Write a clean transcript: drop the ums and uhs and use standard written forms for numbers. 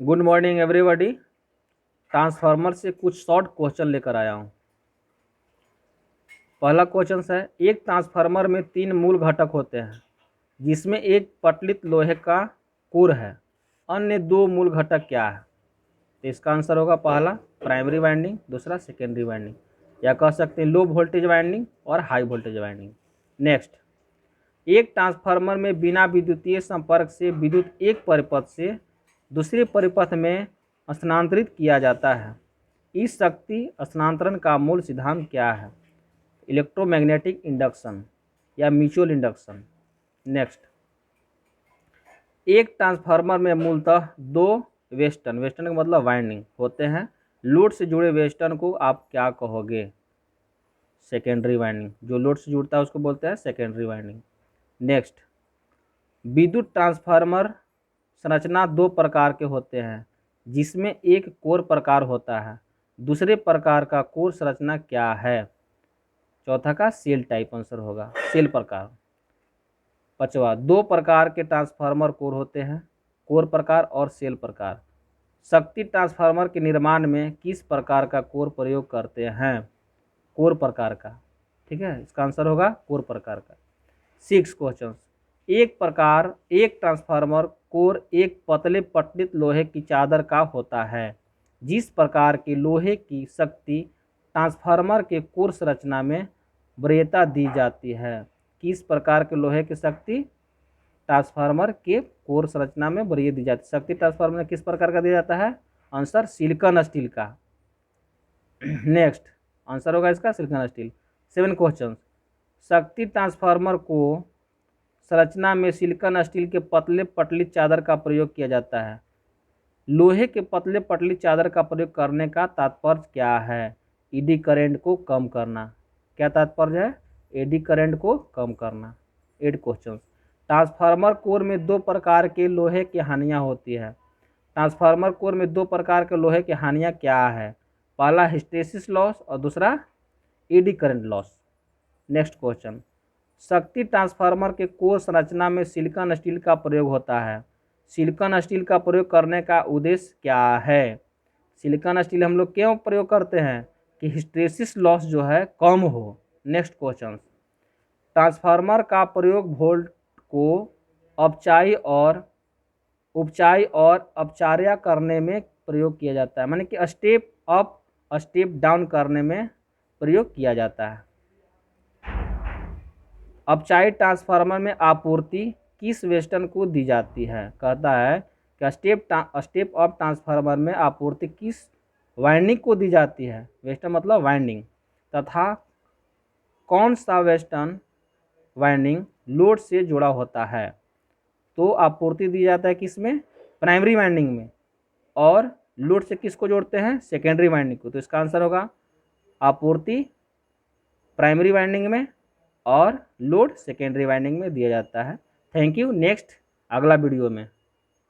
Good morning everybody. Transformer से कुछ short question लेकर आया हूँ। पहला क्वेश्चन है, एक ट्रांसफार्मर में 3 मूल घटक होते हैं जिसमें एक पतलित लोहे का कोर है। अन्य 2 मूल घटक क्या है? तो इसका आंसर होगा पहला प्राइमरी वाइंडिंग, दूसरा सेकेंडरी वाइंडिंग, या कह सकते हैं लो वोल्टेज वाइंडिंग और हाई वोल्टेज वाइंडिंग। नेक्स्ट, एक ट्रांसफार्मर में बिना विद्युतीय संपर्क से विद्युत एक परिपथ से दूसरे परिपथ में स्थानांतरित किया जाता है। इस शक्ति स्थानांतरण का मूल सिद्धांत क्या है? इलेक्ट्रोमैग्नेटिक इंडक्शन या म्यूचुअल इंडक्शन। नेक्स्ट, एक ट्रांसफार्मर में मूलतः 2 वेस्टर्न का मतलब वाइंडिंग होते हैं। लोड से जुड़े वेस्टर्न को आप क्या कहोगे? Secondary winding. जो लोड से जुड़ता है उसको बोलते हैं सेकेंडरी वाइंडिंग। नेक्स्ट, विद्युत ट्रांसफार्मर संरचना 2 प्रकार के होते हैं जिसमें एक कोर प्रकार होता है। दूसरे प्रकार का कोर संरचना क्या है? चौथा का सेल टाइप आंसर होगा, सेल प्रकार। पांचवा, 2 प्रकार के ट्रांसफार्मर कोर होते हैं, कोर प्रकार और सेल प्रकार। शक्ति ट्रांसफार्मर के निर्माण में किस प्रकार का कोर प्रयोग करते हैं? कोर प्रकार का। ठीक है, इसका आंसर होगा कोर प्रकार का। 6 क्वेश्चन, एक ट्रांसफार्मर कोर एक पतले पतलित लोहे की चादर का होता है। जिस प्रकार के लोहे की शक्ति ट्रांसफार्मर के कोर संरचना में वरीयता दी जाती है। किस प्रकार के लोहे की शक्ति ट्रांसफार्मर के कोर संरचना में वरीय दी जाती है? शक्ति ट्रांसफार्मर में किस प्रकार का दिया जाता है? आंसर सिलिकॉन स्टील का। नेक्स्ट, आंसर होगा इसका सिलिकॉन स्टील। 7 क्वेश्चन, शक्ति ट्रांसफार्मर को संरचना में सिलिकॉन स्टील के पतले पतली चादर का प्रयोग किया जाता है। लोहे के पतले पतली चादर का प्रयोग करने का तात्पर्य क्या है? ईडी करंट को कम करना। क्या तात्पर्य है? एडी करंट को कम करना। 8 क्वेश्चन, ट्रांसफार्मर कोर में 2 प्रकार के लोहे की हानियां होती है। ट्रांसफार्मर कोर में 2 प्रकार के लोहे की हानियां क्या है? पहला हिस्टेरिसिस लॉस और दूसरा eddy current loss. Next question, शक्ति ट्रांसफार्मर के कोर संरचना में सिलिकॉन स्टील का प्रयोग होता है। सिलिकॉन स्टील का प्रयोग करने का उद्देश्य क्या है? सिलिकॉन स्टील हम लोग क्यों प्रयोग करते हैं? कि हिस्टेरिसिस लॉस जो है कम हो। नेक्स्ट क्वेश्चन, ट्रांसफार्मर का प्रयोग वोल्ट को उपचाई और अपचार्य करने में प्रयोग किया जाता है, माने कि स्टेप अप स्टेप डाउन करने में प्रयोग किया जाता है। अपचाई ट्रांसफार्मर में आपूर्ति किस वेस्टर्न को दी जाती है? कहता है कि स्टेप अप ट्रांसफार्मर में आपूर्ति किस वाइंडिंग को दी जाती है? वेस्टर्न मतलब वाइंडिंग। तथा कौन सा वेस्टर्न वाइंडिंग लोड से जुड़ा होता है? तो आपूर्ति दी जाता है किसमें? प्राइमरी वाइंडिंग में। और लोड से किसको जोड़ते हैं? सेकेंडरी वाइंडिंग को। तो इसका आंसर होगा आपूर्ति प्राइमरी वाइंडिंग में और लोड सेकेंडरी वाइंडिंग में दिया जाता है। Thank you. नेक्स्ट अगला वीडियो में